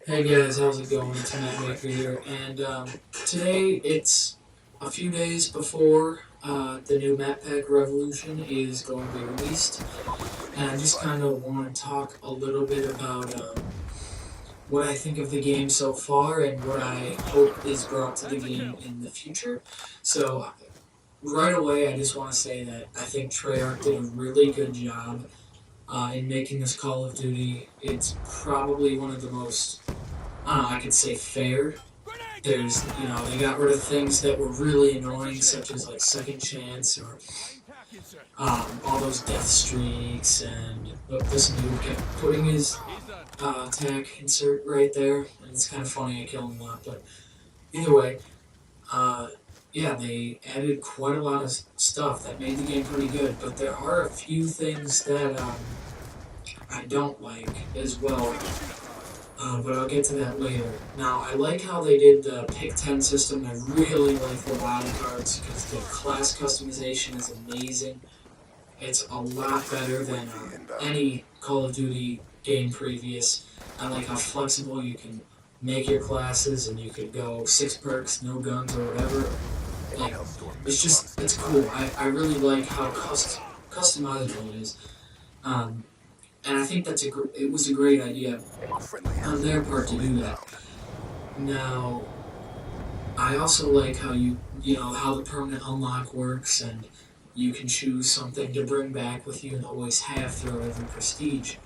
Hey guys, how's it going? It's Matt Maker here, and today it's a few days before the new Map Pack Revolution is going to be released, and I just kind of want to talk a little bit about what I think of the game so far and what I hope is brought to the game in the future. So, right away, I just want to say that I think Treyarch did a really good job in making this Call of Duty. It's probably one of the most I could say fair. They got rid of things that were really annoying, such as like Second Chance or all those death streaks. And look, this dude kept putting his attack insert right there, and it's kind of funny. I kill him a lot, but either way, uh, yeah, they added quite a lot of stuff that made the game pretty good. But there are a few things that I don't like as well. But I'll get to that later. Now, I like how they did the pick 10 system. I really like the wild cards because the class customization is amazing. It's a lot better than any Call of Duty game previous. I like how flexible you can make your classes and you could go 6 perks, no guns, or whatever. Like, it's cool. I really like how customizable it is. Um, and I think it was a great idea on their part to do that. Now, I also like how how the permanent unlock works, and you can choose something to bring back with you and always have throughout every prestige.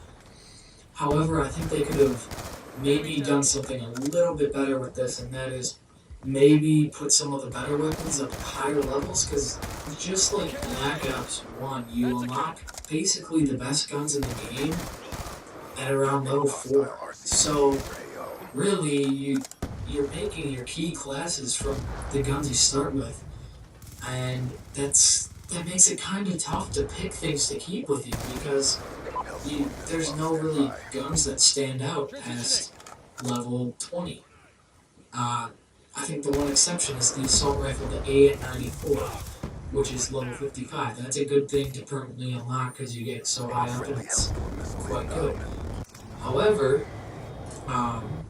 However, I think they could have maybe done something a little bit better with this, and that is maybe put some of the better weapons up at higher levels, because just like Black Ops 1, you unlock basically the best guns in the game at around level 4. So really you're making your key classes from the guns you start with, and that makes it kind of tough to pick things to keep with you because there's no really guns that stand out past level 20. Uh, I think the one exception is the assault rifle, the A at 94, which is level 55. That's a good thing to permanently unlock because you get so high up and it's quite good. However, um,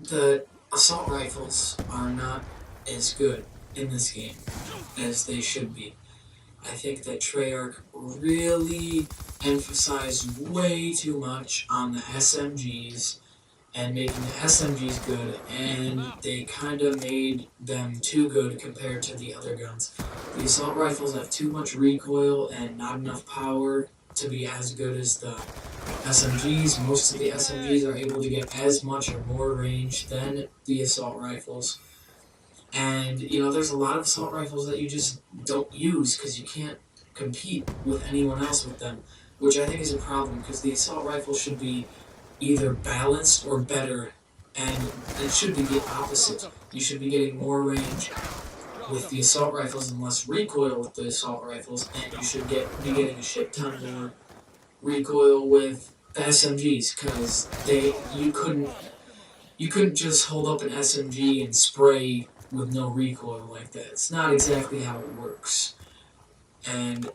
the assault rifles are not as good in this game as they should be. I think that Treyarch really emphasized way too much on the SMGs and making the SMGs good, and they kind of made them too good compared to the other guns. The assault rifles have too much recoil and not enough power to be as good as the SMGs. Most of the SMGs are able to get as much or more range than the assault rifles. And, there's a lot of assault rifles that you just don't use because you can't compete with anyone else with them, which I think is a problem because the assault rifle should be either balanced or better, and it should be the opposite. You should be getting more range with the assault rifles and less recoil with the assault rifles, and you should be getting a shit ton more recoil with the SMGs because you couldn't just hold up an SMG and spray with no recoil like that. It's not exactly how it works. And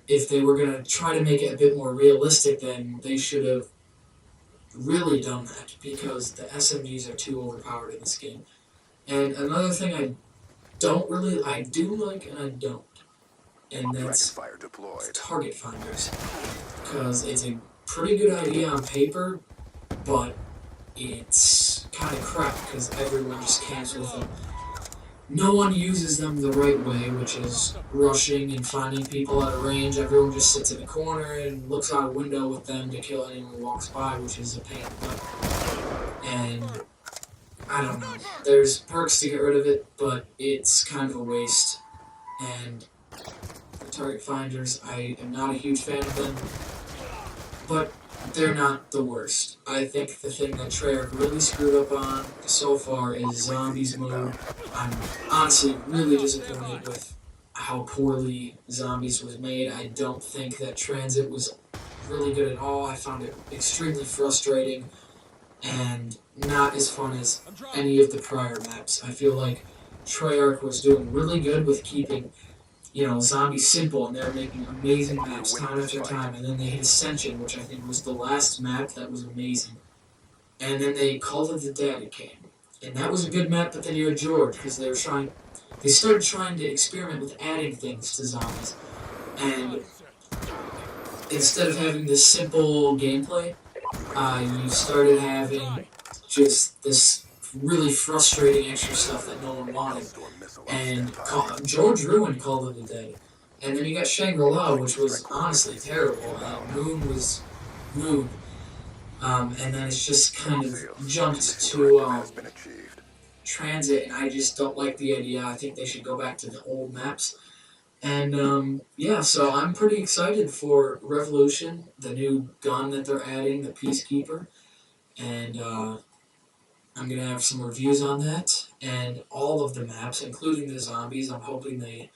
if they were gonna try to make it a bit more realistic, then they should have really done that because the SMGs are too overpowered in this game. And another thing I do like and I don't, and that's target finders because it's a pretty good idea on paper, but it's kind of crap because everyone just camps with them. No one uses them the right way, which is rushing and finding people at a range. Everyone just sits in a corner and looks out a window with them to kill anyone who walks by, which is a pain in the butt. And I don't know. There's perks to get rid of it, but it's kind of a waste. And the target finders, I am not a huge fan of them, but they're not the worst. I think the thing that Treyarch really screwed up on so far is Zombies mode. I'm honestly really disappointed with how poorly Zombies was made. I don't think that Transit was really good at all. I found it extremely frustrating and not as fun as any of the prior maps. I feel like Treyarch was doing really good with keeping Zombie Simple, and they're making amazing maps time after time. And then they hit Ascension, which I think was the last map that was amazing. And then they Call of the Dead came, and that was a good map. But then you had George, because they started trying to experiment with adding things to zombies, and instead of having this simple gameplay, you started having just this really frustrating extra stuff that no one wanted. And George ruined Call of the Dead. And then you got Shangri-La, which was honestly terrible. Moon was Moon. And then it's just kind of jumped to Transit, and I just don't like the idea. I think they should go back to the old maps. And yeah, so I'm pretty excited for Revolution, the new gun that they're adding, the Peacekeeper. And I'm going to have some reviews on that. And all of the maps, including the zombies, I'm hoping they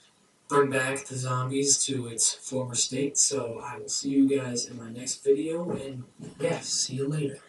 bring back the zombies to its former state. So I will see you guys in my next video. And yeah, see you later.